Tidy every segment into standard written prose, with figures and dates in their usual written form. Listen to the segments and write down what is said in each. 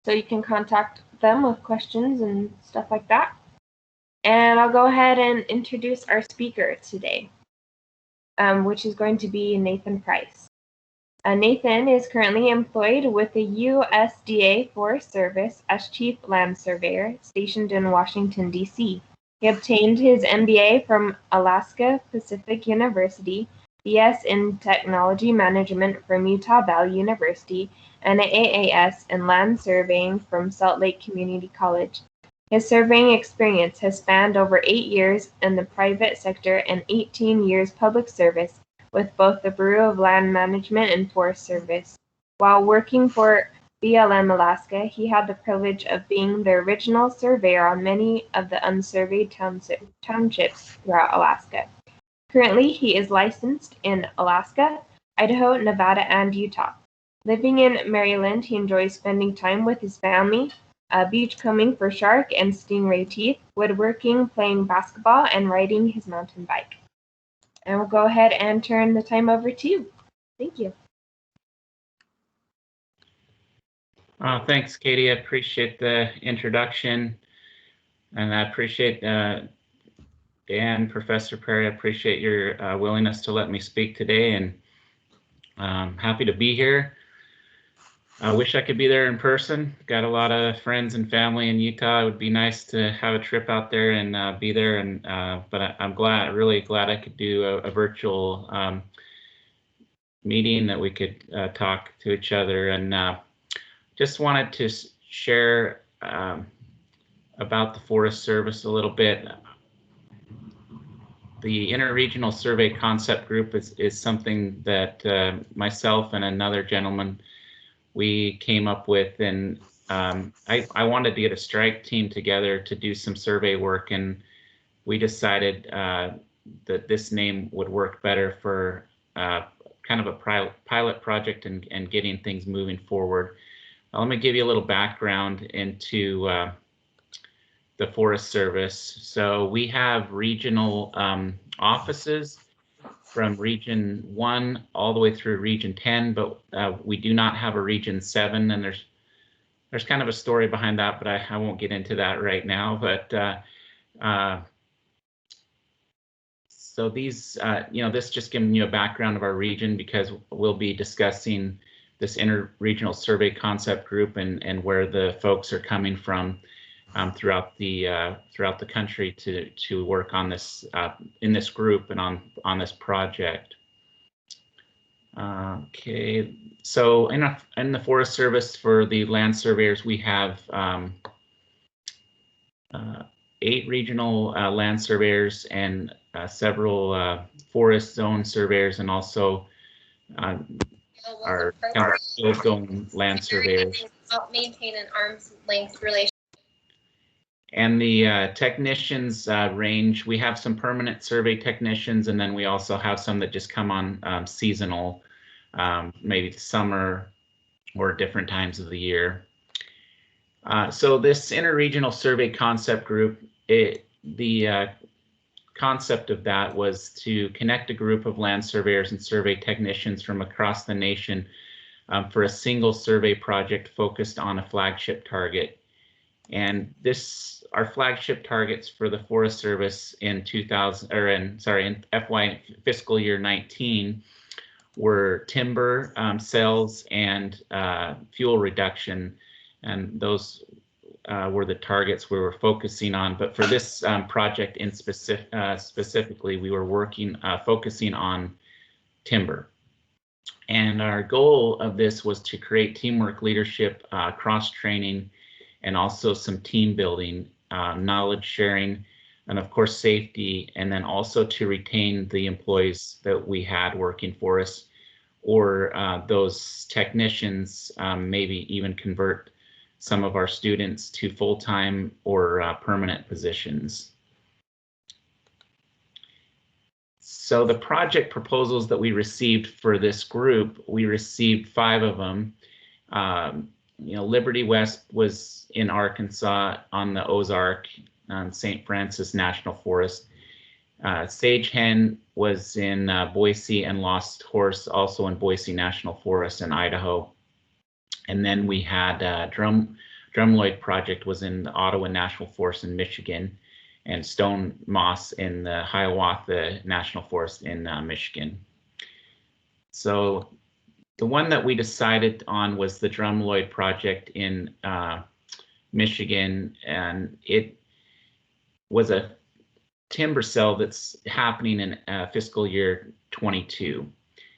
so you can contact them with questions and stuff like that. And I'll go ahead and introduce our speaker today, which is going to be Nathan Price. Nathan is currently employed with the USDA Forest Service as Chief Land Surveyor stationed in Washington, D.C. He obtained his MBA from Alaska Pacific University, BS in Technology Management from Utah Valley University, and an AAS in Land Surveying from Salt Lake Community College. His surveying experience has spanned over 8 years in the private sector and 18 years public service with both the Bureau of Land Management and Forest Service. While working for BLM Alaska, he had the privilege of being the original surveyor on many of the unsurveyed townships throughout Alaska. Currently, he is licensed in Alaska, Idaho, Nevada, and Utah. Living in Maryland, he enjoys spending time with his family, beachcombing for shark and stingray teeth, woodworking, playing basketball, and riding his mountain bike. And we'll go ahead and turn the time over to you. Thank you. Thanks, Katie. I appreciate the introduction, and I appreciate Dan, Professor Perry. I appreciate your willingness to let me speak today, and I'm happy to be here. I wish I could be there in person. Got a lot of friends and family in Utah. It would be nice to have a trip out there and be there. And but I'm really glad I could do a virtual meeting that we could talk to each other. And just wanted to share about the Forest Service a little bit. The Interregional Survey Concept Group is something that myself and another gentleman we came up with, and I wanted to get a strike team together to do some survey work, and we decided that this name would work better for kind of a pilot project and getting things moving forward. Now, let me give you a little background into the Forest Service. So we have regional offices from Region 1 all the way through Region 10, but we do not have a Region 7, and there's kind of a story behind that, but I won't get into that right now. But so these, this just giving you a background of our region, because we'll be discussing this interregional survey concept group and where the folks are coming from throughout the country to work on this in this group and on this project. Okay, so in the Forest Service, for the land surveyors, we have 8 regional land surveyors and several forest zone surveyors, and also our kind of field zone land surveyors. Maintain an arm's length relationship. And the technicians range. We have some permanent survey technicians, and then we also have some that just come on seasonal, maybe the summer or different times of the year. So this interregional survey concept group, the concept of that was to connect a group of land surveyors and survey technicians from across the nation for a single survey project focused on a flagship target. And our flagship targets for the Forest Service in in FY fiscal year 19 were timber sales and fuel reduction, and those were the targets we were focusing on. But for this project in specifically, we were focusing on timber. And our goal of this was to create teamwork, leadership, cross-training, and also some team building, knowledge sharing, and of course safety, and then also to retain the employees that we had working for us, or those technicians, maybe even convert some of our students to full-time or permanent positions. So the project proposals that we received for this group, we received 5 of them. Liberty West was in Arkansas on the Ozark on St. Francis National Forest. Sage Hen was in Boise, and Lost Horse also in Boise National Forest in Idaho. And then we had Drumloyd project was in the Ottawa National Forest in Michigan, and stone moss in the Hiawatha National Forest in Michigan. So the one that we decided on was the Drumloyd project in Michigan, and it was a timber sale that's happening in fiscal year 22.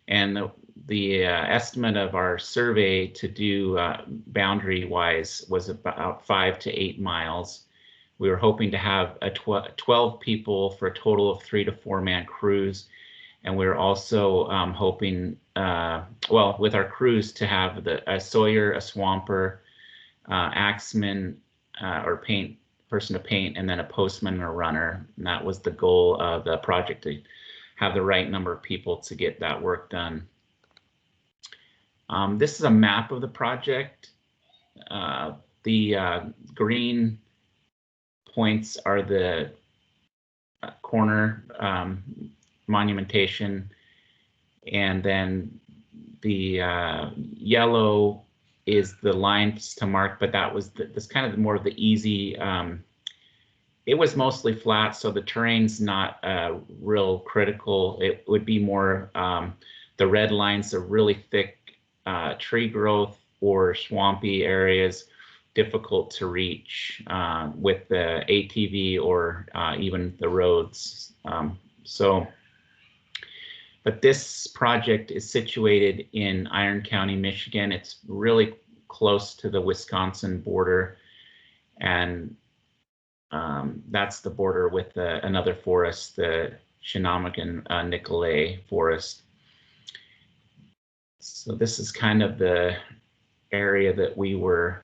And the estimate of our survey to do boundary wise was about 5 to 8 miles. We were hoping to have 12 people for a total of 3 to 4 man crews. And we were also hoping, well, with our crews to have a sawyer, a swamper, axeman, or person to paint, and then a postman and a runner. And that was the goal of the project, to have the right number of people to get that work done. This is a map of the project. The green points are the corner monumentation, and then the yellow is the lines to mark, but that was this kind of more of the easy. It was mostly flat, so the terrain's not real critical. It would be more the red lines are really thick tree growth or swampy areas, difficult to reach with the ATV or even the roads. But this project is situated in Iron County, Michigan. It's really close to the Wisconsin border, and that's the border with another forest, the Shinnecock-Nicolet Forest. So this is kind of the area that we were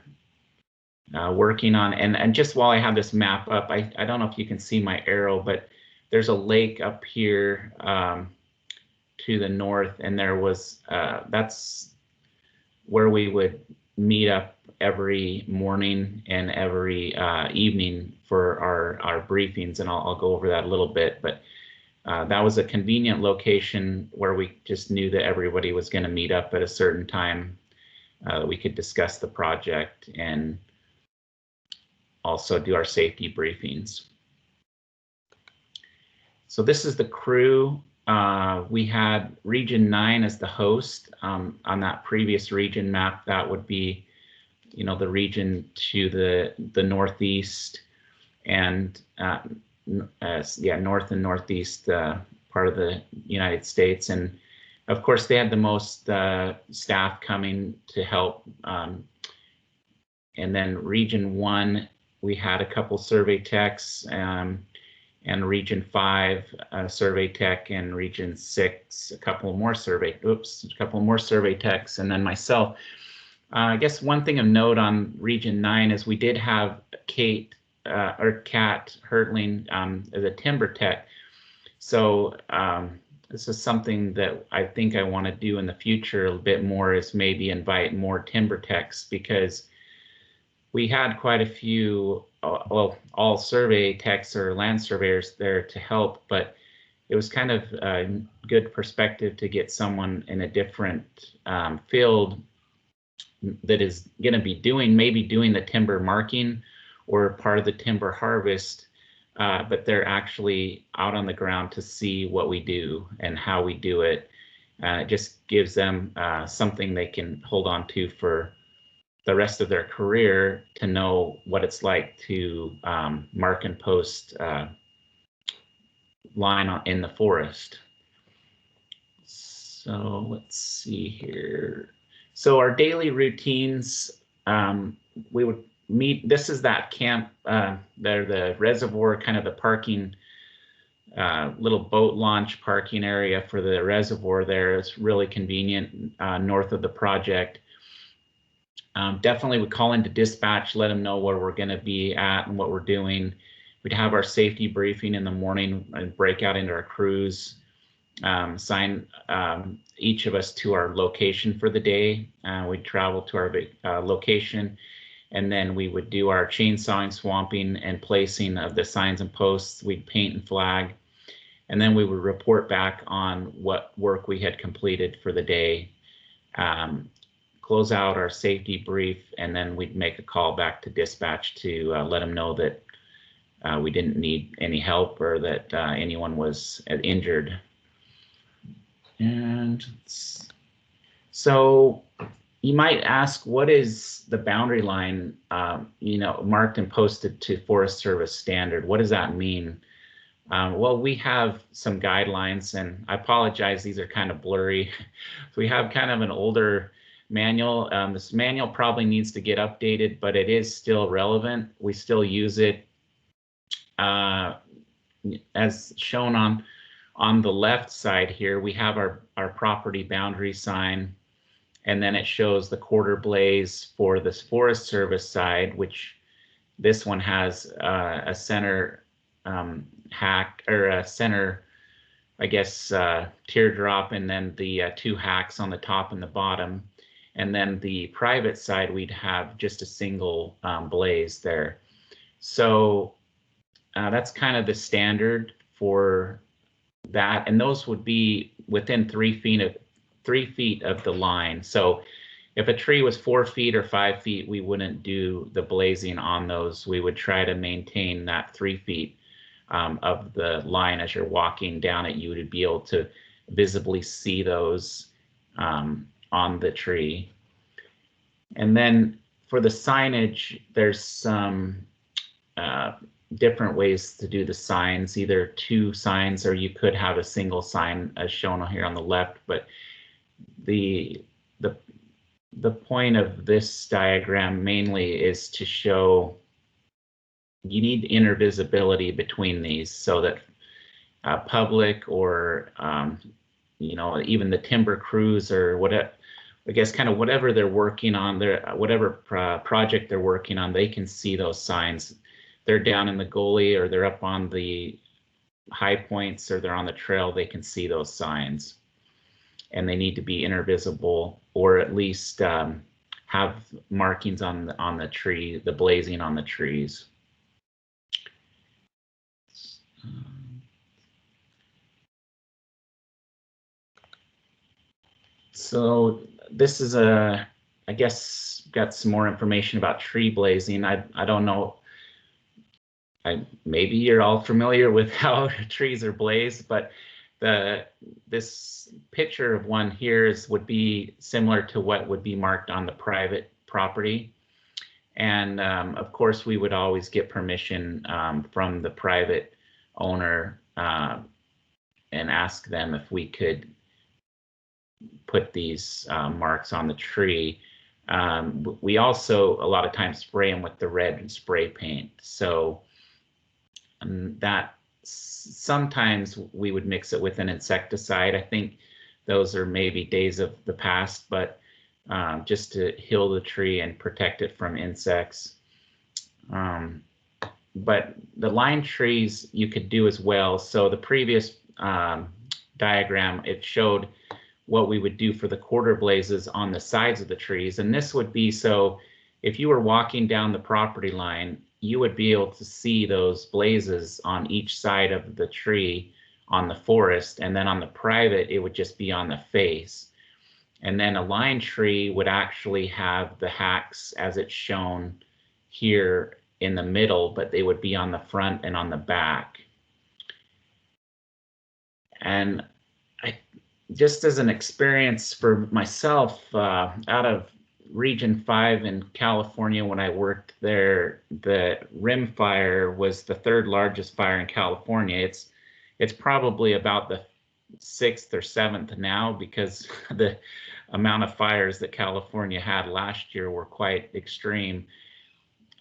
working on. And just while I have this map up, I don't know if you can see my arrow, but there's a lake up here to the north, and there was that's where we would meet up every morning and every evening for our briefings, and I'll go over that a little bit. But that was a convenient location where we just knew that everybody was going to meet up at a certain time. We could discuss the project and also do our safety briefings. So this is the crew. We had Region 9 as the host. On that previous region map, that would be, the region to the northeast and north and northeast part of the United States. And of course, they had the most staff coming to help. And then Region 1, we had a couple survey techs, and Region 5 survey tech, and Region 6 a couple more survey techs, and then myself. I guess one thing of note on Region 9 is we did have Kat Hertling as a timber tech. So this is something that I think I want to do in the future a little bit more, is maybe invite more timber techs, because we had quite a few, all survey techs or land surveyors there to help, but it was kind of a good perspective to get someone in a different field that is going to be maybe doing the timber marking or part of the timber harvest, but they're actually out on the ground to see what we do and how we do it. It just gives them something they can hold on to for the rest of their career, to know what it's like to mark and post line in the forest. So let's see here. So our daily routines, we would meet. This is that camp there, the reservoir, kind of the parking, little boat launch parking area for the reservoir there. It's really convenient north of the project. Definitely would call into dispatch, let them know where we're going to be at and what we're doing. We'd have our safety briefing in the morning and break out into our crews, assign each of us to our location for the day. We'd travel to our location, and then we would do our chainsawing, swamping, and placing of the signs and posts. We'd paint and flag, and then we would report back on what work we had completed for the day. close out our safety brief, and then we'd make a call back to dispatch to let them know that we didn't need any help or that anyone was injured. And so you might ask, what is the boundary line, marked and posted to Forest Service standard? What does that mean? Well, we have some guidelines, and I apologize, these are kind of blurry. We have kind of an older manual. This manual probably needs to get updated, but it is still relevant. We still use it as shown on the left side here. We have our property boundary sign, and then it shows the quarter blaze for this Forest Service side, which this one has a center hack, or a center, I guess, teardrop, and then the two hacks on the top and the bottom. And then the private side, we'd have just a single blaze there. So that's kind of the standard for that, and those would be within 3 feet of the line. So if a tree was 4 feet or 5 feet, we wouldn't do the blazing on those. We would try to maintain that 3 feet of the line. As you're walking down it, you would be able to visibly see those on the tree. And then for the signage, there's some different ways to do the signs, either 2 signs, or you could have a single sign as shown here on the left. But the point of this diagram mainly is to show you need inner visibility between these, so that public or even the timber crews or whatever, I guess kind of whatever they're working on, whatever project they're working on, they can see those signs. They're down in the gully, or they're up on the high points, or they're on the trail, they can see those signs. And they need to be inner visible, or at least have markings on the tree, the blazing on the trees. So this is I guess got some more information about tree blazing. I don't know. Maybe you're all familiar with how trees are blazed, but this picture of one here would be similar to what would be marked on the private property. And of course, we would always get permission from the private owner and ask them if we could put these marks on the tree. We also a lot of times spray them with the red spray paint. So that sometimes we would mix it with an insecticide. I think those are maybe days of the past, but just to heal the tree and protect it from insects. But the line trees you could do as well. So the previous diagram, it showed what we would do for the quarter blazes on the sides of the trees. And this would be, so if you were walking down the property line, you would be able to see those blazes on each side of the tree on the forest, and then on the private, it would just be on the face. And then a line tree would actually have the hacks as it's shown here in the middle, but they would be on the front and on the back. And just as an experience for myself, out of Region 5 in California, when I worked there, the rim fire was the 3rd largest fire in California. It's probably about the 6th or 7th now, because the amount of fires that California had last year were quite extreme.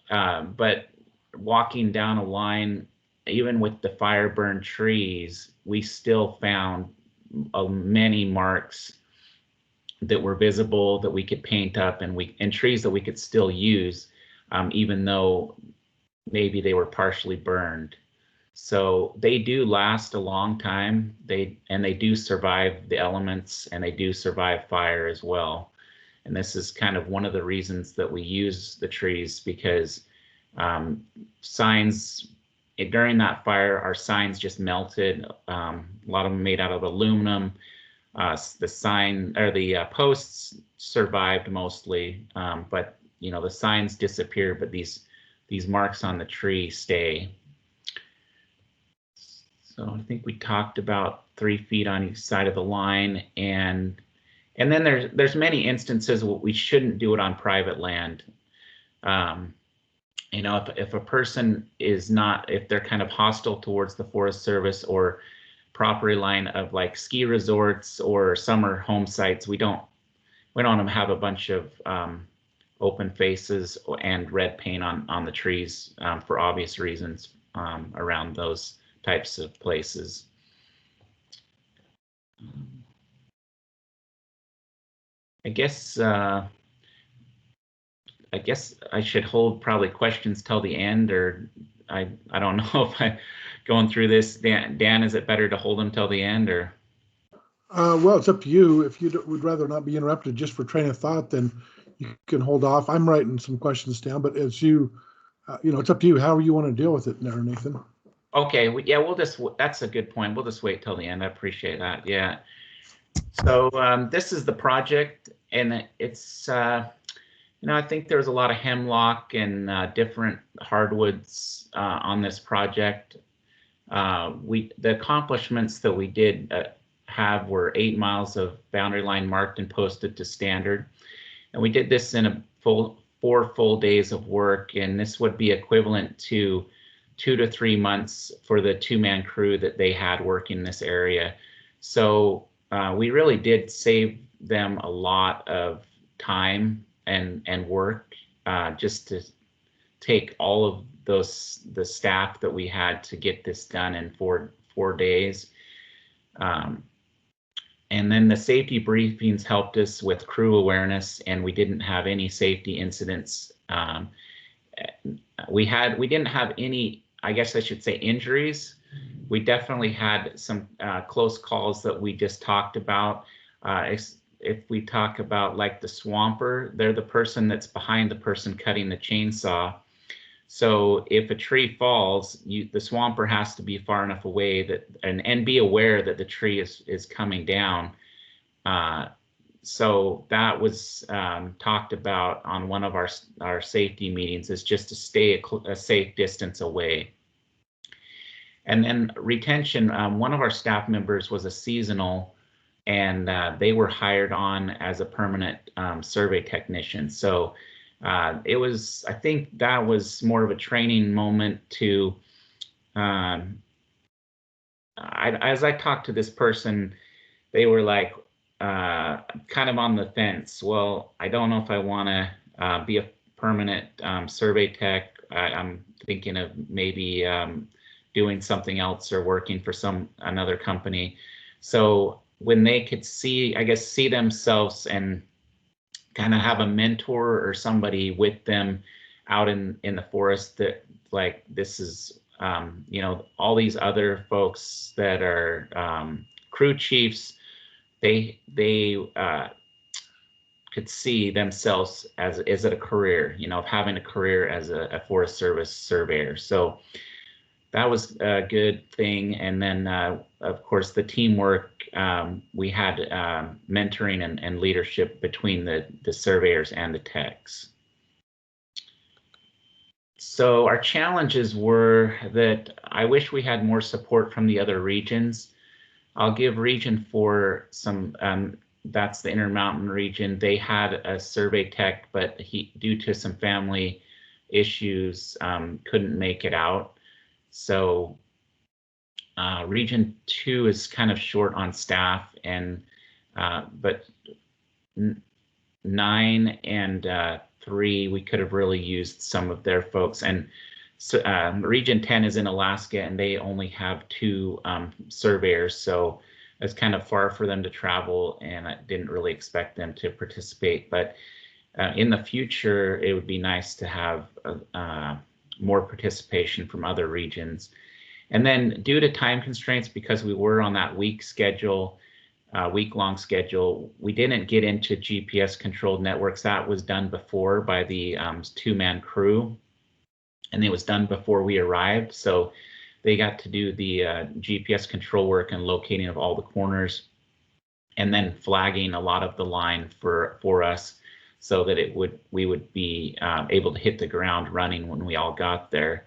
But walking down a line, even with the fire burned trees, we still found many marks that were visible, that we could paint up, and trees that we could still use, even though maybe they were partially burned. So they do last a long time. They do survive the elements, and they do survive fire as well. And this is kind of one of the reasons that we use the trees, because signs during that fire, our signs just melted. A lot of them made out of aluminum. The sign or the posts survived mostly, but the signs disappeared, but these marks on the tree stay. So I think we talked about 3 feet on each side of the line, and then there's many instances where we shouldn't do it on private land. If a person is not, if they're kind of hostile towards the Forest Service or property line of like ski resorts or summer home sites, we don't want to have a bunch of open faces and red paint on the trees for obvious reasons around those types of places. I guess I should hold probably questions till the end, or I don't know if I going through this. Dan, is it better to hold them till the end, or? Well, it's up to you. If you would rather not be interrupted just for train of thought, then you can hold off. I'm writing some questions down, but as you, it's up to you. However you want to deal with it, there, Nathan. Okay. Yeah, that's a good point. We'll just wait till the end. I appreciate that. Yeah. So this is the project, and it's I think there's a lot of hemlock and different hardwoods on this project. The accomplishments that we did have were 8 miles of boundary line marked and posted to standard, and we did this in 4 full days of work, and this would be equivalent to 2 to 3 months for the 2-man crew that they had working this area. So we really did save them a lot of time and work just to take all of the staff that we had to get this done in 4 days. And then the safety briefings helped us with crew awareness, and we didn't have any safety incidents. We didn't have any, I guess I should say, injuries. We definitely had some close calls that we just talked about. If we talk about like the swamper, they're the person that's behind the person cutting the chainsaw. So if a tree falls, the swamper has to be far enough away that and be aware that the tree is coming down. So that was talked about on one of our safety meetings, is just to stay a safe distance away. And then retention, one of our staff members was a seasonal, and they were hired on as a permanent survey technician. So I think that was more of a training moment to, as I talked to this person, they were like kind of on the fence. Well, I don't know if I want to be a permanent survey tech. I'm thinking of maybe doing something else or working for another company. So when they could see themselves and kind of have a mentor or somebody with them out in the forest, that like this is all these other folks that are crew chiefs, they could see themselves as it a career, of having a career as a Forest Service surveyor. So that was a good thing. And then of course the teamwork, we had mentoring and leadership between the surveyors and the techs. So our challenges were that I wish we had more support from the other regions. I'll give Region 4 some, that's the Intermountain region. They had a survey tech, but due to some family issues, couldn't make it out. So Region 2 is kind of short on staff, and but 9 and 3, we could have really used some of their folks. And so, Region 10 is in Alaska, and they only have 2 surveyors, so it's kind of far for them to travel, and I didn't really expect them to participate. But in the future, it would be nice to have more participation from other regions. And then due to time constraints, because we were on that week-long schedule, we didn't get into GPS controlled networks. That was done before by the 2-man crew, and it was done before we arrived. So they got to do the GPS control work and locating of all the corners. and then flagging a lot of the line for us, so that we would be able to hit the ground running when we all got there.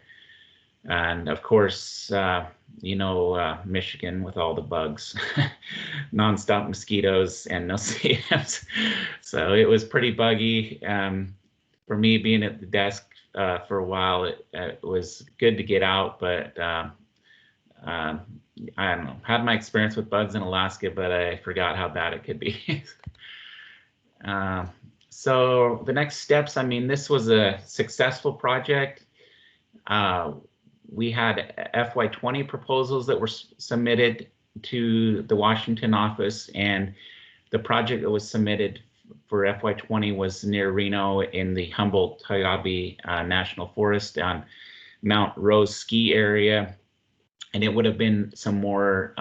And of course, Michigan with all the bugs, nonstop mosquitoes and no CMs. So it was pretty buggy. For me, being at the desk for a while, it was good to get out, but I don't know, had my experience with bugs in Alaska, but I forgot how bad it could be. So the next steps, I mean, this was a successful project. We had FY20 proposals that were submitted to the Washington office, and the project that was submitted for FY20 was near Reno in the Humboldt-Toiyabe National Forest on Mount Rose ski area. And it would have been some more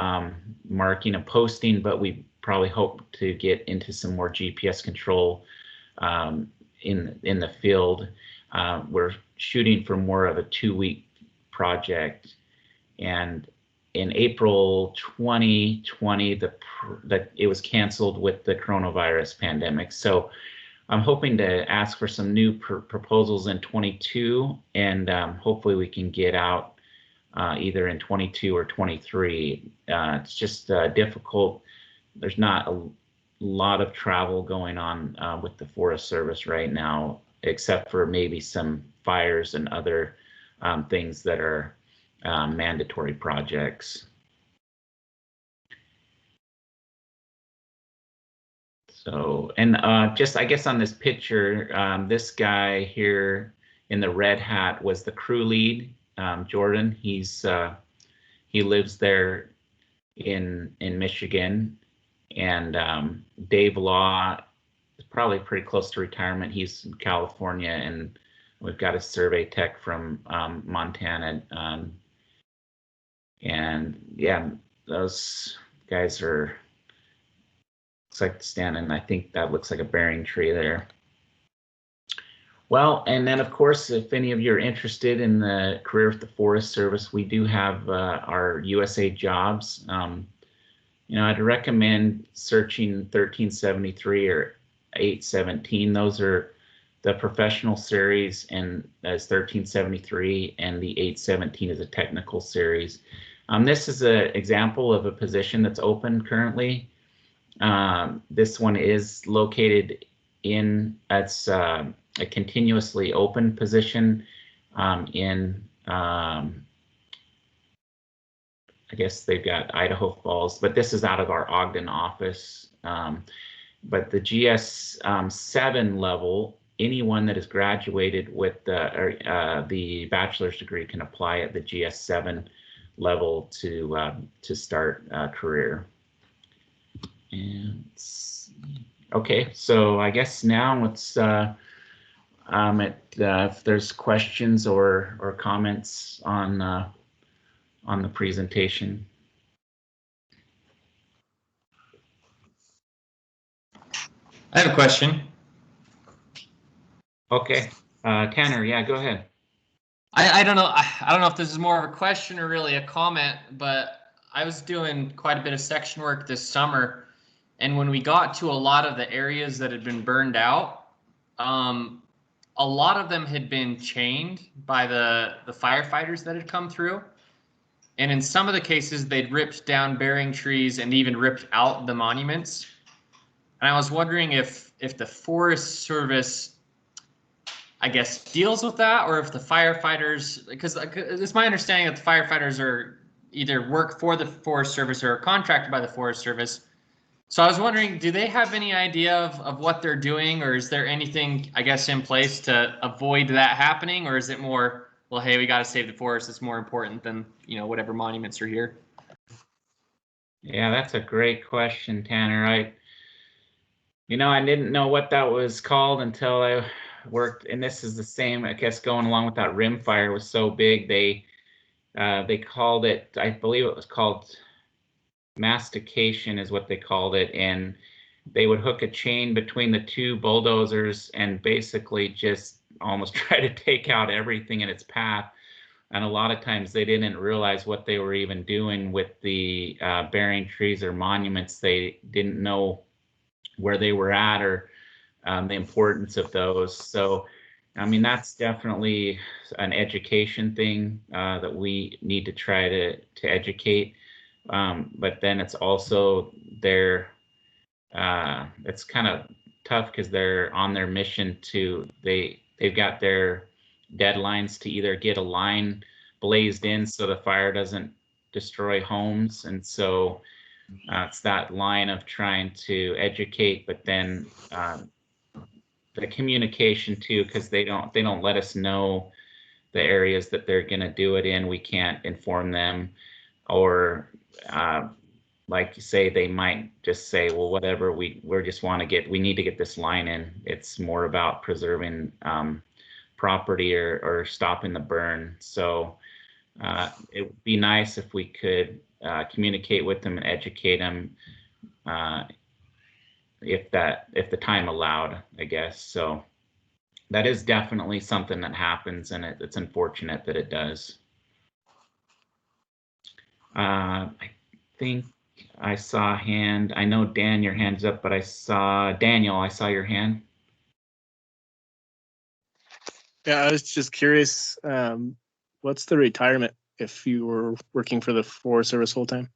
marking and posting, but we probably hope to get into some more GPS control in the field. We're shooting for more of a 2-week project, and in April 2020, it was canceled with the coronavirus pandemic. So I'm hoping to ask for some new proposals in 22, and hopefully we can get out either in 22 or 23. It's just difficult. There's not a lot of travel going on with the Forest Service right now, except for maybe some fires and other things that are mandatory projects. So, and just I guess on this picture, this guy here in the red hat was the crew lead, Jordan. He lives there in Michigan, and Dave Law is probably pretty close to retirement. He's in California, and we've got a survey tech from Montana, and yeah, those guys are, looks like standing. I think that looks like a bearing tree there. Well, and then of course, if any of you are interested in the career with the Forest Service, we do have our USA Jobs. I'd recommend searching 1373 or 817. Those are the professional series, and as 1373, and the 817 is a technical series. This is an example of a position that's open currently. This one is located in, it's a continuously open position in, I guess they've got Idaho Falls, but this is out of our Ogden office. But the GS7 level, anyone that has graduated with the bachelor's degree can apply at the GS7 level to start a career. And okay, so I guess now let's if there's questions or comments on the presentation. I have a question. Okay, Tanner, yeah, go ahead. I don't know. I don't know if this is more of a question or really a comment, but I was doing quite a bit of section work this summer, and when we got to a lot of the areas that had been burned out, a lot of them had been chained by the firefighters that had come through. And in some of the cases, they'd ripped down bearing trees and even ripped out the monuments. And I was wondering if the Forest Service, I guess, deals with that, or if the firefighters, because it's my understanding that the firefighters are either work for the Forest Service or are contracted by the Forest Service. So I was wondering, do they have any idea of what they're doing, or is there anything, I guess, in place to avoid that happening, or is it more, well, hey, we got to save the forest, it's more important than, whatever monuments are here? Yeah, that's a great question, Tanner. I didn't know what that was called until I worked, and this is the same, I guess, going along with that rim fire was so big, they called it, I believe it was called mastication is what they called it, and they would hook a chain between the two bulldozers and basically just almost try to take out everything in its path. And a lot of times they didn't realize what they were even doing with the burying trees or monuments. They didn't know where they were at, or the importance of those. So, I mean, that's definitely an education thing that we need to try to educate. But then it's also it's kind of tough because they're on their mission to, they've got their deadlines to either get a line blazed in so the fire doesn't destroy homes. And so it's that line of trying to educate, but then the communication too, because they don't let us know the areas that they're going to do it in. We can't inform them, or like you say, they might just say, well, whatever, we just want to we need to get this line in. It's more about preserving property or stopping the burn. So it would be nice if we could communicate with them and educate them if the time allowed, I guess. So that is definitely something that happens, and it's unfortunate that it does. I think I saw a hand. I know, Dan, your hand's up, but Daniel, I saw your hand. Yeah, I was just curious, what's the retirement if you were working for the Forest Service full time?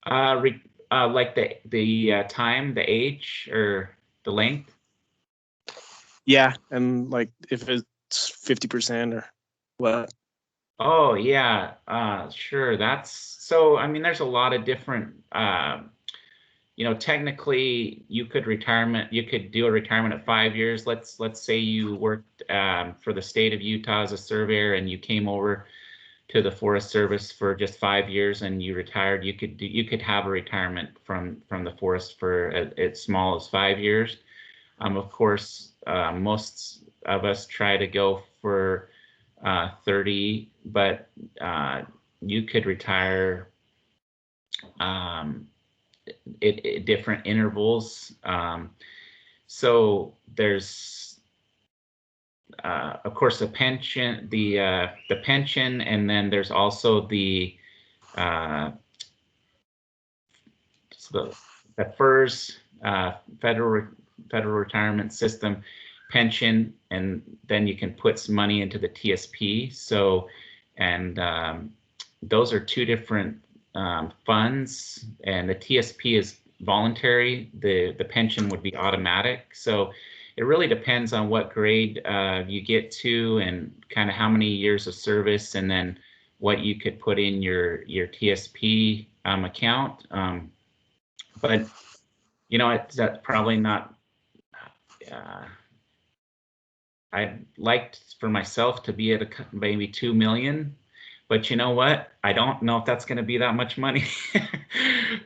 Like the time, the age, or the length? Yeah, and like if it's 50% or what? Oh yeah, sure. So. I mean, there's a lot of different. Technically, you could do a retirement at 5 years. Let's say you worked for the state of Utah as a surveyor, and you came over to the Forest Service for just 5 years and you retired. You could have a retirement from the forest for as small as 5 years. Of course, most of us try to go for 30, but you could retire at different intervals. So there's, of course, the pension, the pension, and then there's also the FERS, federal retirement system pension, and then you can put some money into the TSP. So, and those are two different funds, and the TSP is voluntary. The pension would be automatic. So it really depends on what grade you get to, and kind of how many years of service, and then what you could put in your TSP account. But that's probably not. I'd like for myself to be at maybe 2 million, but you know what? I don't know if that's going to be that much money.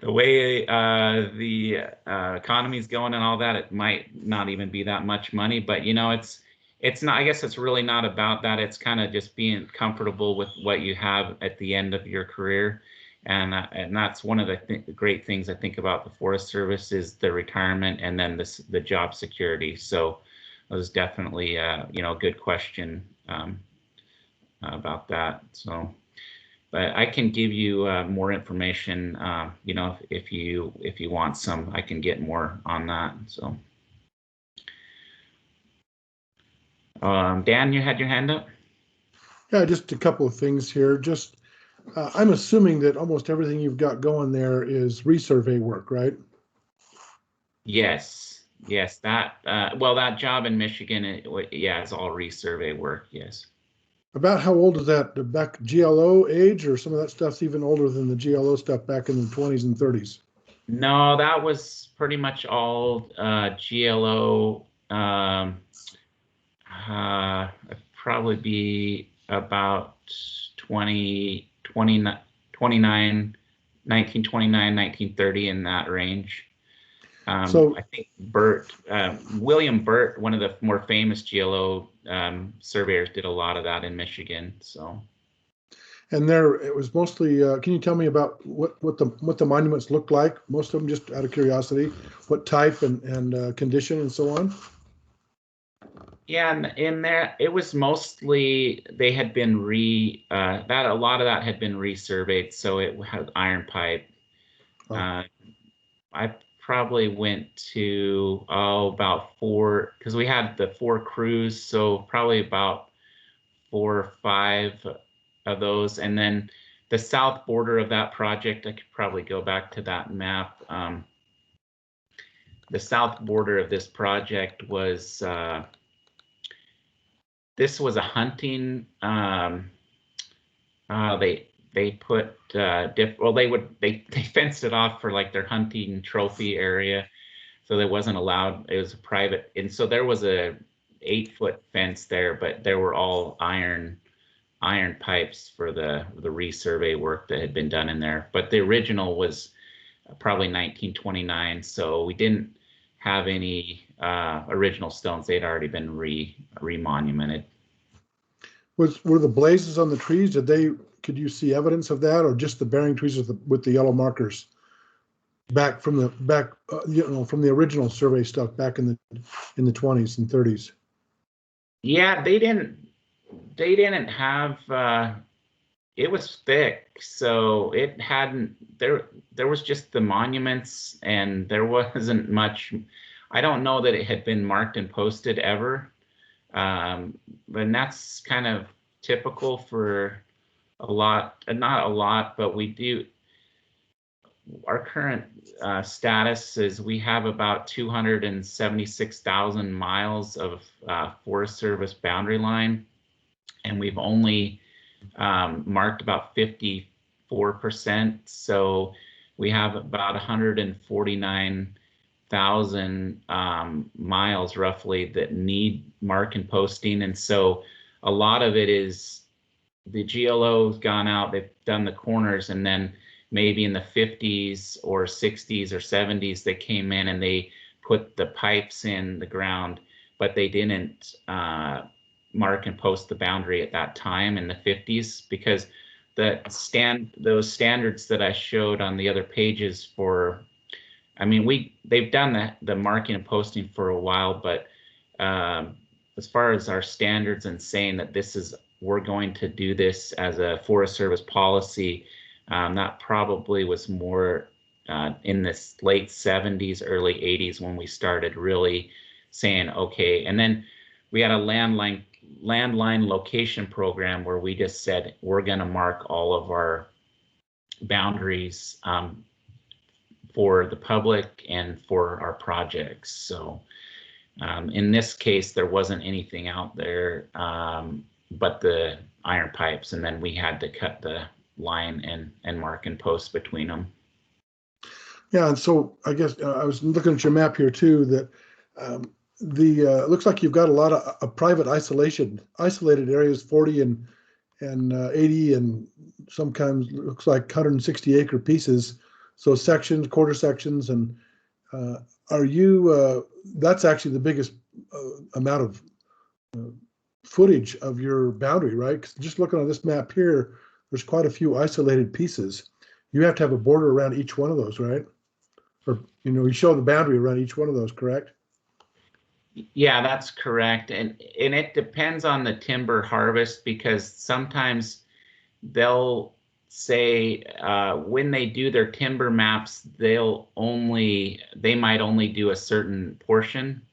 The way the economy is going and all that, it might not even be that much money. But it's not. I guess it's really not about that. It's kind of just being comfortable with what you have at the end of your career, and that's one of the great things I think about the Forest Service is the retirement, and then the job security. So that was definitely a good question about that. So, but I can give you more information. If you want some, I can get more on that. So, Dan, you had your hand up. Yeah, just a couple of things here. Just I'm assuming that almost everything you've got going there is resurvey work, right? Yes. That job in Michigan, it's all resurvey work. Yes. About how old is that? The back GLO age, or some of that stuff's even older than the GLO stuff back in the 20s and 30s? No, that was pretty much all GLO. Probably be about 1929, 1930 in that range. So I think William Burt, one of the more famous GLO surveyors, did a lot of that in Michigan. So. And there, it was mostly. Can you tell me about what the monuments looked like? Most of them, just out of curiosity, what type and condition and so on. Yeah, and in there, it was mostly, they had been a lot of that had been resurveyed, so it had iron pipe. Oh. I probably went to, about 4, because we had the 4 crews, so probably about 4 or 5 of those. And then the south border of that project, I could probably go back to that map. The south border of this project was, this was a hunting, they put they fenced it off for like their hunting trophy area, so that wasn't allowed. It was a private, and so there was a 8-foot fence there, but there were all iron pipes for the resurvey work that had been done in there. But the original was probably 1929, so we didn't have any original stones. They'd already been remonumented. Were the blazes on the trees? Could you see evidence of that, or just the bearing trees with the yellow markers back from the original survey stuff back in the 20s and 30s? Yeah, they didn't have. It was thick, so it hadn't. There was just the monuments, and there wasn't much. I don't know that it had been marked and posted ever. And that's kind of typical for a lot, not a lot, but we do. Our current status is we have about 276,000 miles of Forest Service boundary line, and we've only marked about 54%. So we have about 149,000 miles roughly that need mark and posting. And so a lot of it is the GLO's gone out, they've done the corners, and then maybe in the 50s or 60s or 70s, they came in and they put the pipes in the ground, but they didn't mark and post the boundary at that time in the 50s, because those standards that I showed on the other pages for, I mean, they've done the marking and posting for a while, but as far as our standards and saying that we're going to do this as a Forest Service policy, that probably was more in the late 70s, early 80s when we started really saying, okay. And then we had a landline location program where we just said, we're going to mark all of our boundaries for the public and for our projects. So in this case, there wasn't anything out there but the iron pipes, and then we had to cut the line and mark and post between them. Yeah, and so I guess I was looking at your map here too, that it looks like you've got a lot of private isolated areas, 40 and 80, and sometimes looks like 160 acre pieces. So sections, quarter sections, and that's actually the biggest amount of footage of your boundary, right? 'Cause just looking on this map here, there's quite a few isolated pieces. You have to have a border around each one of those, right? Or, you show the boundary around each one of those, correct? Yeah, that's correct. And it depends on the timber harvest, because sometimes they'll say when they do their timber maps, they might only do a certain portion.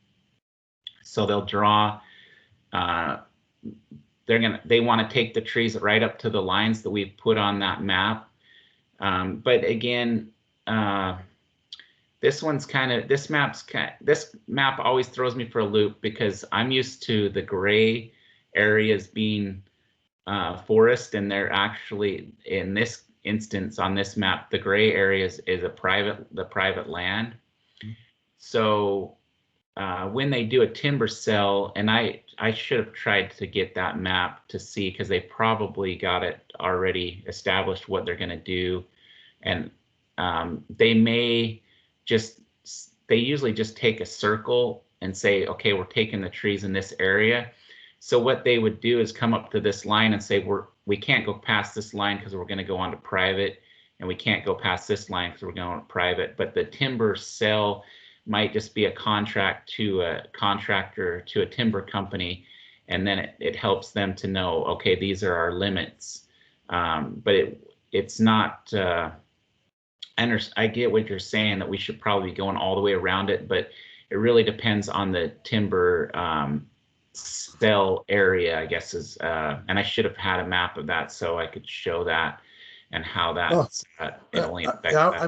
So they'll draw, they want to take the trees right up to the lines that we've put on that map. But again, this map always throws me for a loop, because I'm used to the gray areas being forest, and they're actually, in this instance on this map, the gray areas is the private land. So when they do a timber sale, and I should have tried to get that map to see, because they probably got it already established what they're going to do, and they usually just take a circle and say, okay, we're taking the trees in this area. So what they would do is come up to this line and say, we can't go past this line because we're going to go on to private, and we can't go past this line because we're going on to private. But the timber sale, might just be a contract to a contractor, to a timber company, and then it helps them to know, okay, these are our limits. But it's not, I get what you're saying, that we should probably be going all the way around it, but it really depends on the timber cell area, I guess, is, and I should have had a map of that so I could show that and how that's it only affects Yeah, that.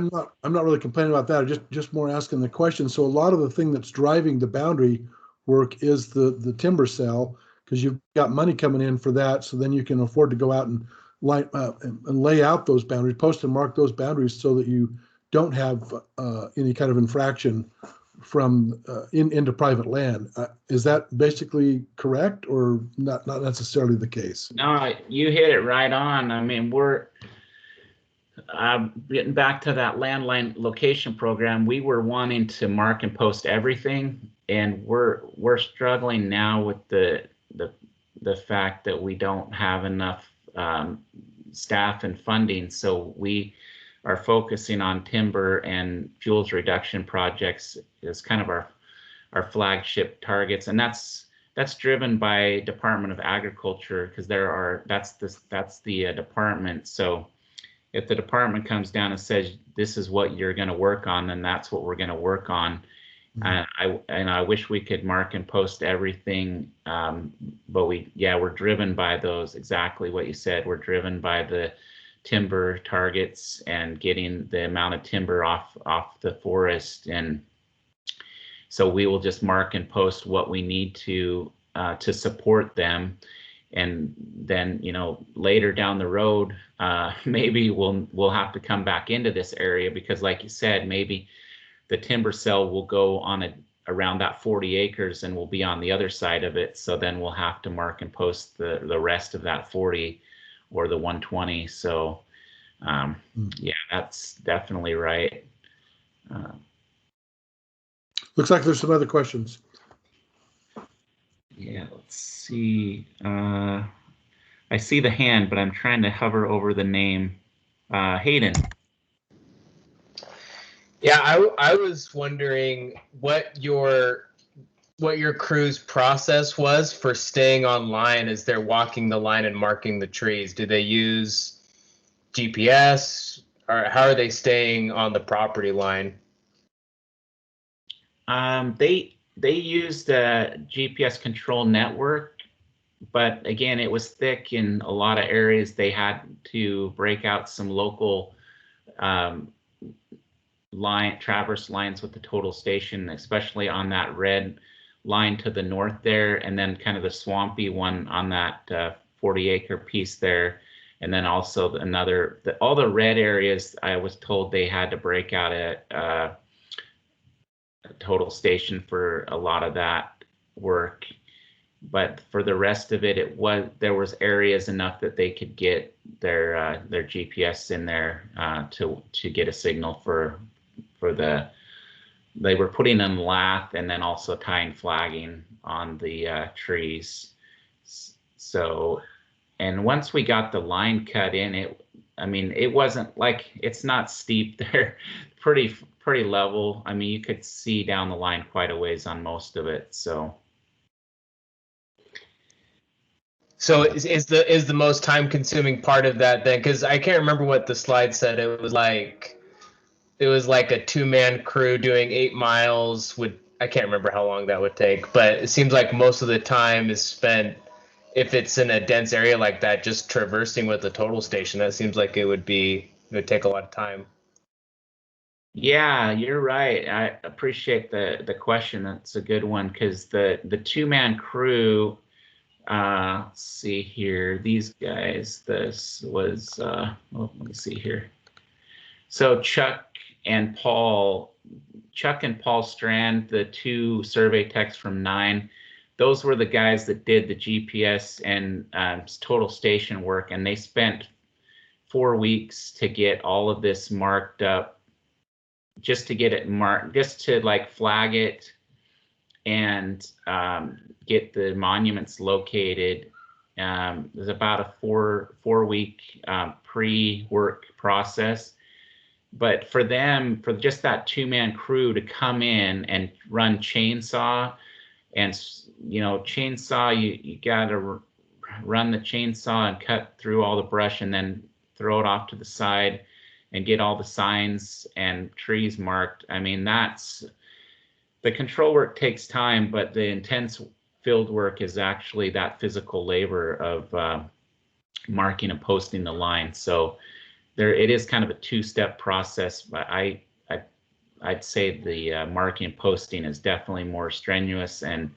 I'm not really complaining about that. Just more asking the question. So a lot of the thing that's driving the boundary work is the timber cell, because you've got money coming in for that. So then you can afford to go out and lay out those boundaries, post and mark those boundaries so that you don't have any kind of infraction from into private land. Is that basically correct, or not necessarily the case? No, you hit it right on. I mean, we're getting back to that landline location program. We were wanting to mark and post everything, and we're struggling now with the fact that we don't have enough staff and funding. So we are focusing on timber and fuels reduction projects as kind of our flagship targets, and that's driven by Department of Agriculture, because that's the department. So if the department comes down and says this is what you're going to work on, then that's what we're going to work on. I wish we could mark and post everything, but we're driven by those, exactly what you said. We're driven by the timber targets and getting the amount of timber off the forest, and so we will just mark and post what we need to support them. And then, later down the road, maybe we'll have to come back into this area, because like you said, maybe the timber cell will go on around that 40 acres and we'll be on the other side of it. So then we'll have to mark and post the rest of that 40 or the 120. So yeah, that's definitely right. Looks like there's some other questions. Yeah, let's see. I see the hand, but I'm trying to hover over the name. Hayden. Yeah, I was wondering what your crew's process was for staying online as they're walking the line and marking the trees. Do they use GPS, or how are they staying on the property line? They used a GPS control network, but again, it was thick in a lot of areas. They had to break out some local traverse lines with the total station, especially on that red line to the north there, and then kind of the swampy one on that 40-acre piece there. And then also all the red areas, I was told they had to break out a total station for a lot of that work. But for the rest of it, there was areas enough that they could get their GPS in there to get a signal for they were putting in lath and then also tying flagging on the trees. So, and once we got the line cut in, it wasn't like, it's not steep there, pretty level. I mean, you could see down the line quite a ways on most of it. So is the most time consuming part of that then, because I can't remember what the slide said. It was like a 2-man crew doing 8 miles. I can't remember how long that would take, but it seems like most of the time is spent, if it's in a dense area like that, just traversing with the total station. That seems like it would take a lot of time. Yeah, you're right. I appreciate the question. That's a good one, because the 2-man crew, let's see here, these guys, this was let me see here. So Chuck and Paul Strand, the 2 survey techs from 9, those were the guys that did the GPS and total station work, and they spent 4 weeks to get all of this marked up, just to get it marked, just to like flag it and get the monuments located. There's about a 4 week pre-work process. but for them, for just that 2-man crew to come in and run chainsaw, and chainsaw, you got to run the chainsaw and cut through all the brush and then throw it off to the side and get all the signs and trees marked. I mean, that's the control work takes time, but the intense field work is actually that physical labor of marking and posting the line. So it is kind of a two-step process, but I'd say the marking and posting is definitely more strenuous and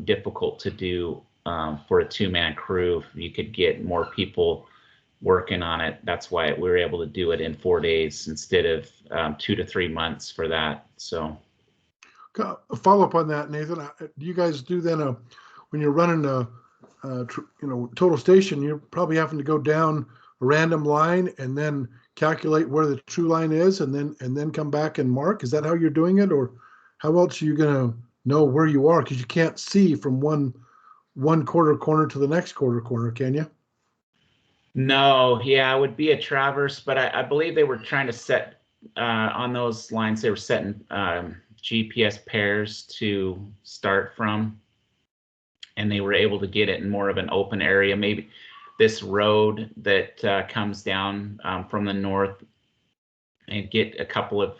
difficult to do for a 2-man crew. You could get more people working on it. That's why we were able to do it in 4 days instead of 2 to 3 months for that. So a follow up on that, Nathan. Do you guys do then when you're running a total station, you're probably having to go down a random line and then calculate where the true line is and then come back and mark? Is that how you're doing it, or how else are you gonna know where you are? Because you can't see from one quarter corner to the next quarter corner, can you? No, yeah, it would be a traverse, but I believe they were trying to set on those lines, they were setting GPS pairs to start from, and they were able to get it in more of an open area. Maybe this road that comes down from the north, and get a couple of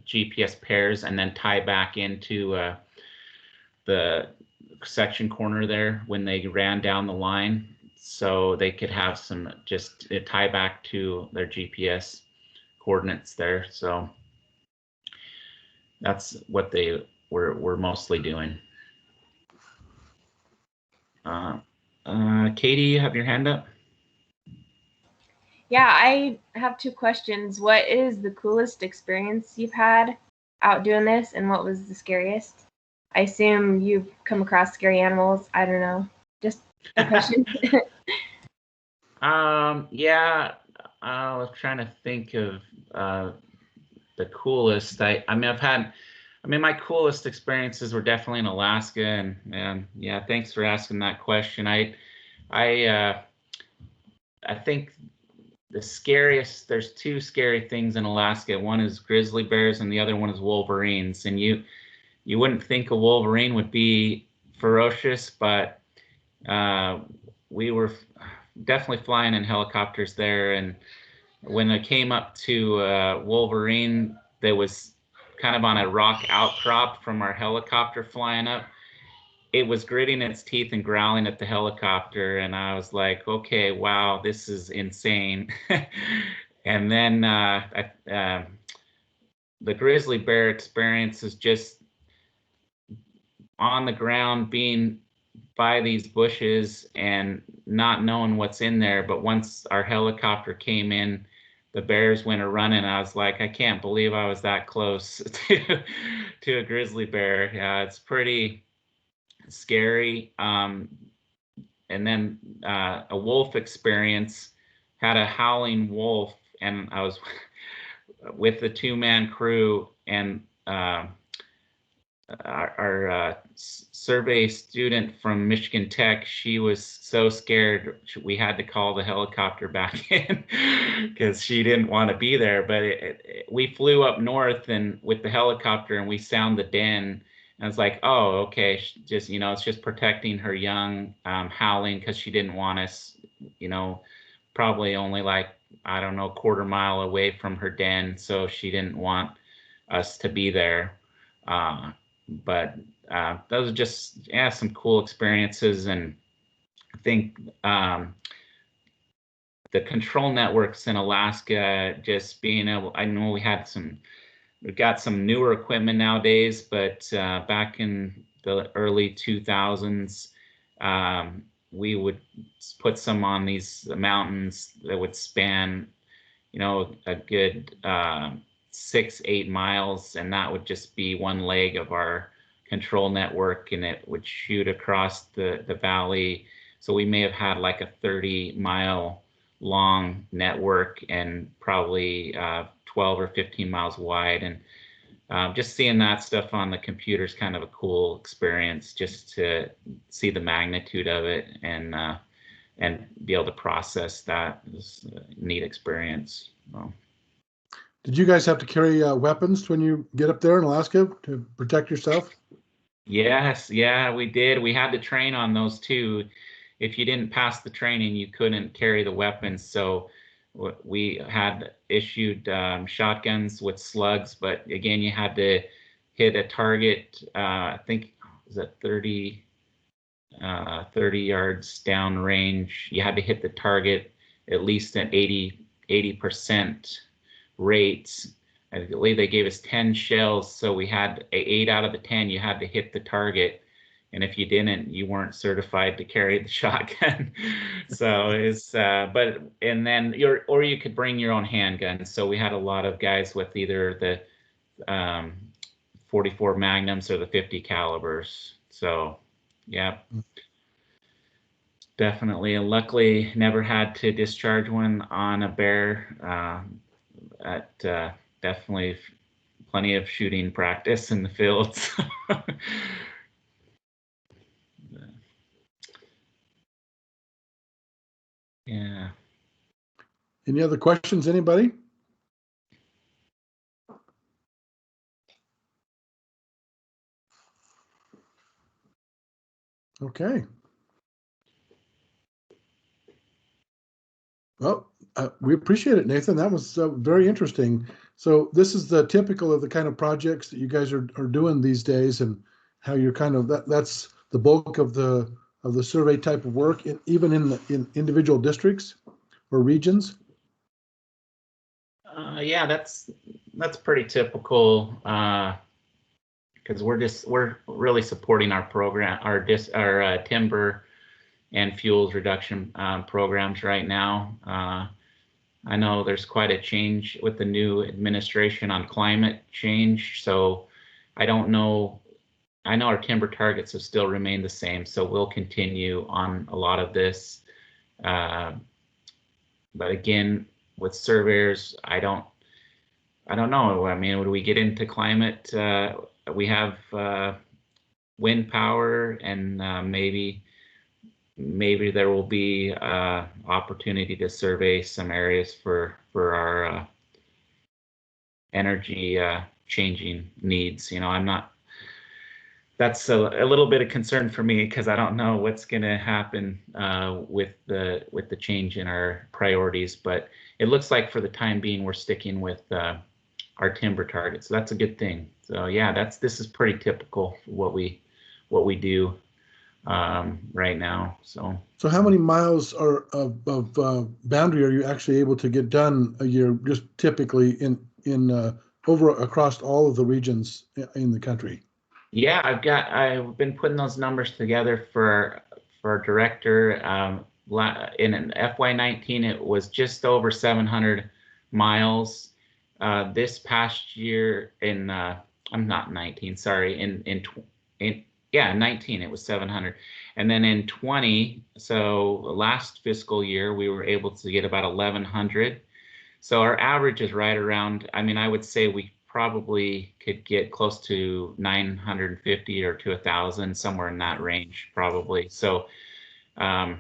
GPS pairs and then tie back into the section corner there when they ran down the line, so they could have some just tie back to their GPS coordinates there. So that's what they were mostly doing. Katie, you have your hand up? Yeah, I have 2 questions. What is the coolest experience you've had out doing this, and what was the scariest? I assume you've come across scary animals. I don't know. Just a question. Yeah, I was trying to think of the coolest. My coolest experiences were definitely in Alaska, and yeah, thanks for asking that question. I think the scariest, there's 2 scary things in Alaska. One is grizzly bears and the other one is wolverines. And you wouldn't think a wolverine would be ferocious, but we were definitely flying in helicopters there. And when I came up to wolverine, there was kind of on a rock outcrop from our helicopter flying up. It was gritting its teeth and growling at the helicopter, and I was like, okay, wow, this is insane. And then the grizzly bear experience is just on the ground, being by these bushes and not knowing what's in there. But once our helicopter came in, the bears went a running. I was like, I can't believe I was that close to a grizzly bear. Yeah, it's pretty scary. And then a wolf experience, had a howling wolf, and I was with the 2-man crew, and our survey student from Michigan Tech, she was so scared we had to call the helicopter back in because she didn't want to be there. But we flew up north and with the helicopter, and we sound the den. And it's like, oh, okay, just it's just protecting her young, howling because she didn't want us, probably only like, I don't know, 1/4 mile away from her den, so she didn't want us to be there. But those are just some cool experiences. And I think the control networks in Alaska, just being able, I know we've got some newer equipment nowadays, but back in the early 2000s, we would put some on these mountains that would span, a good 6-8 miles, and that would just be one leg of our control network, and it would shoot across the valley. So we may have had like a 30-mile long network and probably 12 or 15 miles wide. And just seeing that stuff on the computer is kind of a cool experience, just to see the magnitude of it. And and be able to process that. Is a neat experience. So. Did you guys have to carry weapons when you get up there in Alaska to protect yourself? Yes, yeah, we did. We had to train on those too. If you didn't pass the training, you couldn't carry the weapons. So we had issued shotguns with slugs, but again, you had to hit a target. I think was it 30 yards down range. You had to hit the target at least at 80% rates. I believe they gave us 10 shells, so we had 8 out of the 10. You had to hit the target, and if you didn't, you weren't certified to carry the shotgun. So it's and then you could bring your own handgun. So we had a lot of guys with either the 44 Magnums or the 50 calibers. So yeah, definitely, and luckily never had to discharge one on a bear. Definitely plenty of shooting practice in the fields. Yeah. Any other questions, anybody? Okay. Well, we appreciate it, Nathan. That was very interesting. So this is the typical of the kind of projects that you guys are doing these days, and how you're kind of that's the bulk of the survey type of work, even in individual districts or regions. Yeah, that's pretty typical, because we're really supporting our program, our timber and fuels reduction programs right now. I know there's quite a change with the new administration on climate change, so I don't know. I know our timber targets have still remained the same, so we'll continue on a lot of this. But again, with surveyors, I don't know. I mean, when we get into climate, we have wind power, and maybe there will be opportunity to survey some areas for our energy changing needs. I'm not. That's a little bit of concern for me, because I don't know what's going to happen with the change in our priorities. But it looks like for the time being, we're sticking with our timber targets. So that's a good thing. So yeah, this is pretty typical for what we do right now. So how many miles of boundary are you actually able to get done a year, just typically in over across all of the regions in the country? Yeah, I've been putting those numbers together for our director. In an FY19, it was just over 700 miles. This past year I'm not 19, sorry, in 19 it was 700, and then in 20, so last fiscal year we were able to get about 1100. So our average is right around, I mean, I would say we probably could get close to 950 or to 1,000, somewhere in that range, probably. So, and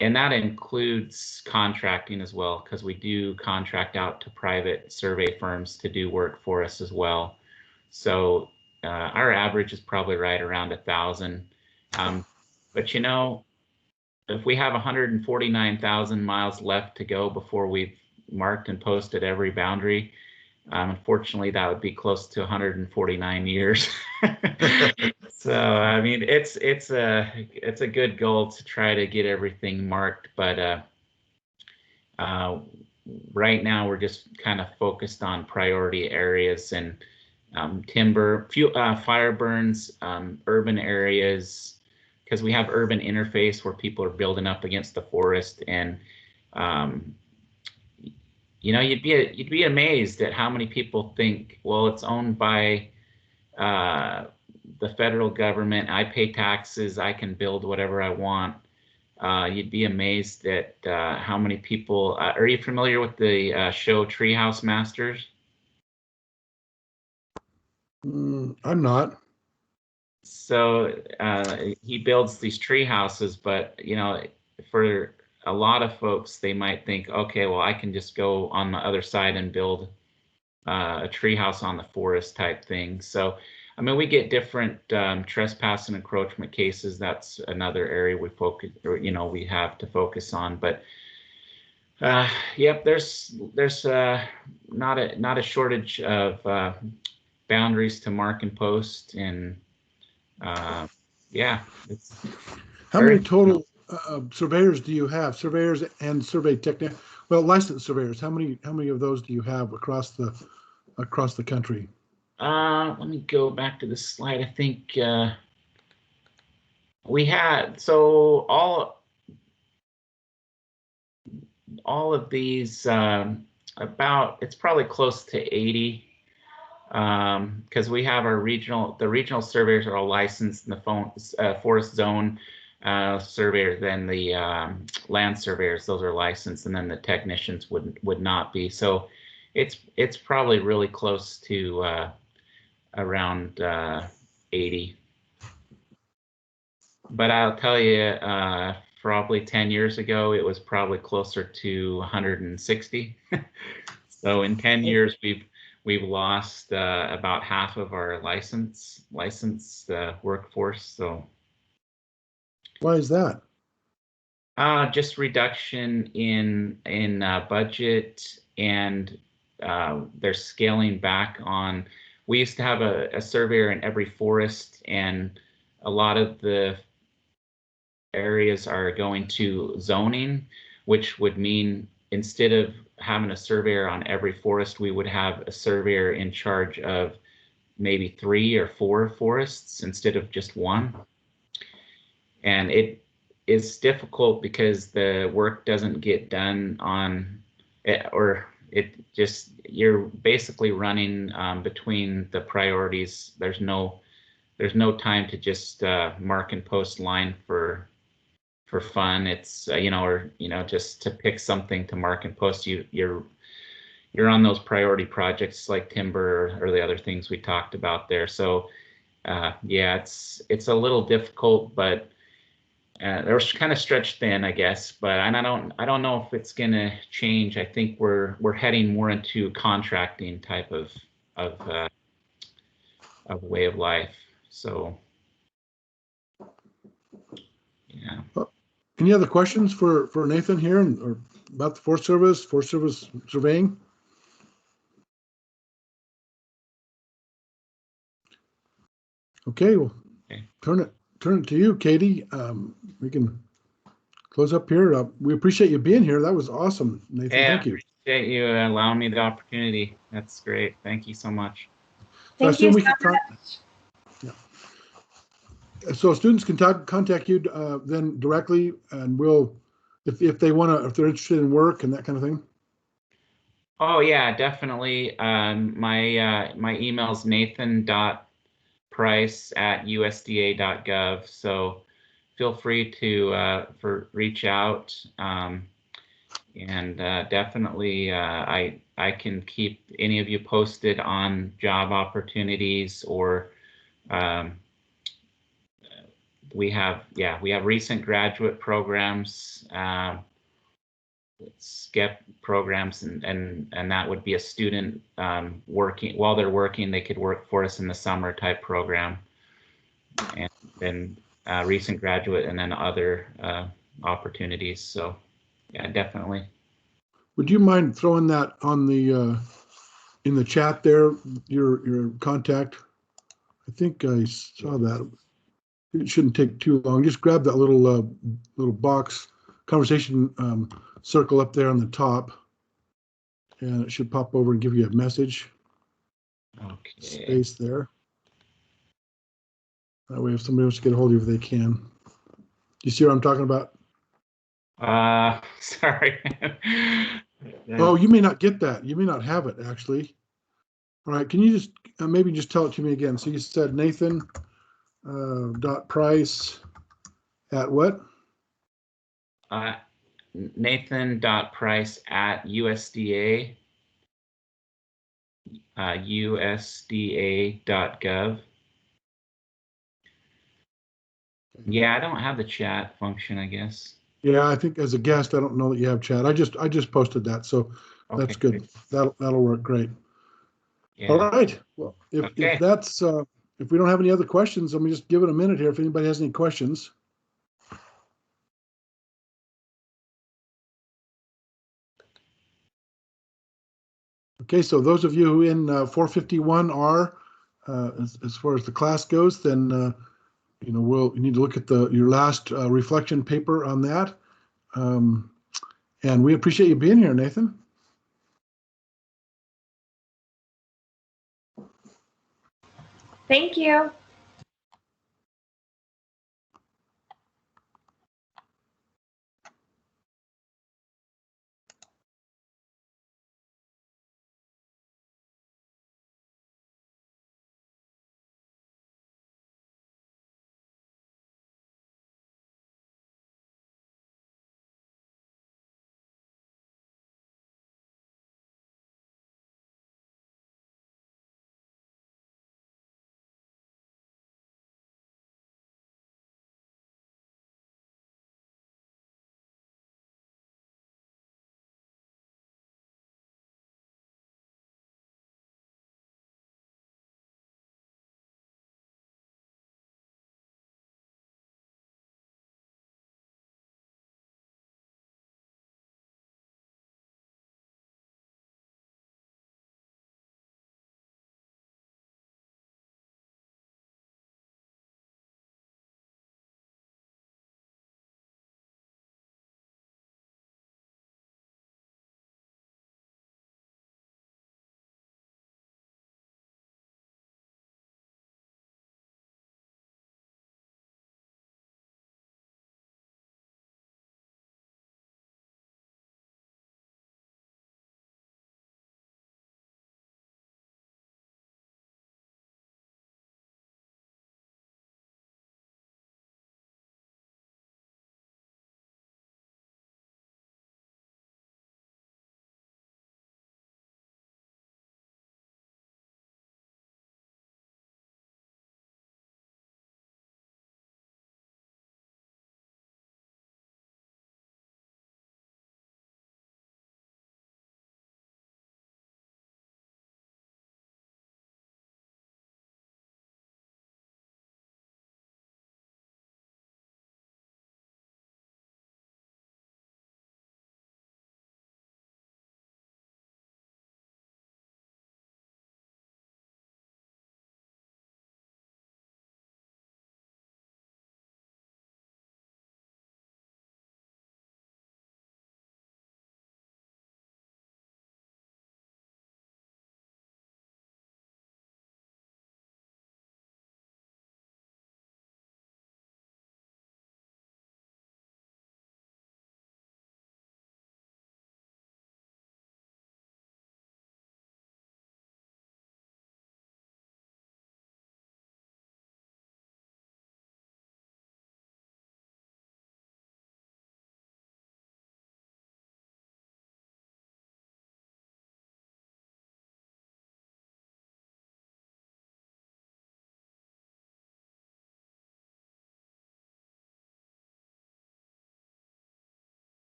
that includes contracting as well, because we do contract out to private survey firms to do work for us as well. So our average is probably right around 1,000. But if we have 149,000 miles left to go before we've marked and posted every boundary, unfortunately, that would be close to 149 years. So I mean, it's a good goal to try to get everything marked, but right now we're just kind of focused on priority areas and timber, fire burns, urban areas, because we have urban interface where people are building up against the forest, and you'd be amazed at how many people think, well, it's owned by the federal government. I pay taxes. I can build whatever I want. You'd be amazed at how many people. Are you familiar with the show Treehouse Masters? I'm not. So he builds these tree houses, but for a lot of folks, they might think, okay, well, I can just go on the other side and build a treehouse on the forest type thing. So, I mean, we get different trespass and encroachment cases. That's another area we focus, or we have to focus on. But yep, there's not a shortage of boundaries to mark and post, and yeah, it's How many total surveyors do you have? Surveyors and survey technicians. Well, licensed surveyors. How many of those do you have across the country? Let me go back to the slide. I think we had, so all of these, it's probably close to 80, because we have the regional surveyors are all licensed, in the forest zone surveyors, then the land surveyors, those are licensed, and then the technicians would not be. So it's probably really close to around 80. But I'll tell you, probably 10 years ago, it was probably closer to 160. So in 10 years, we've lost about half of our licensed workforce. So why is that? Just reduction in budget, and they're scaling back on. We used to have a surveyor in every forest, and a lot of the areas are going to zoning, which would mean instead of having a surveyor on every forest, we would have a surveyor in charge of maybe 3 or 4 forests instead of just 1. And it is difficult because the work doesn't get done on it, or you're basically running between the priorities. There's no time to just mark and post line for fun. It's just to pick something to mark and post. You're on those priority projects like timber or the other things we talked about there. So yeah, it's a little difficult, but they're kind of stretched thin, I guess. But I don't know if it's gonna change. I think we're heading more into contracting type of way of life. So yeah. Any other questions for Nathan here, or about the Forest Service surveying? Okay, well, turn it to you, Katie. We can close up here. We appreciate you being here. That was awesome, Nathan. Yeah, thank you. Appreciate you allowing me the opportunity. That's great. Thank you so much. So Thank you so much. So students can contact you then directly, and we'll, if they're interested in work and that kind of thing. Oh yeah, definitely. My email is nathan.price@usda.gov. So feel free to reach out, and definitely I can keep any of you posted on job opportunities, or we have recent graduate programs, SCEP programs, and that would be a student working while they're working. They could work for us in the summer type program, and then recent graduate, and then other opportunities. So yeah, definitely. Would you mind throwing that on the in the chat there, your contact? I think I saw that. It shouldn't take too long. Just grab that little box conversation circle up there on the top, and it should pop over and give you a message. Okay. Space there. That way, if somebody wants to get a hold of you, they can. You see what I'm talking about? Sorry. Oh, you may not get that. You may not have it, actually. All right, can you just maybe just tell it to me again? So you said Nathan dot price at what? Nathan.price@USDA USDA.gov. Yeah, I don't have the chat function, I guess. Yeah, I think as a guest, I don't know that you have chat. I just posted that, so that's Okay, good. That'll work great. Yeah. All right. Well, Okay. if that's if we don't have any other questions, let me just give it a minute here. If anybody has any questions. Okay, so those of you who in 451 are, as far as the class goes, then you need to look at your last reflection paper on that. And we appreciate you being here, Nathan. Thank you.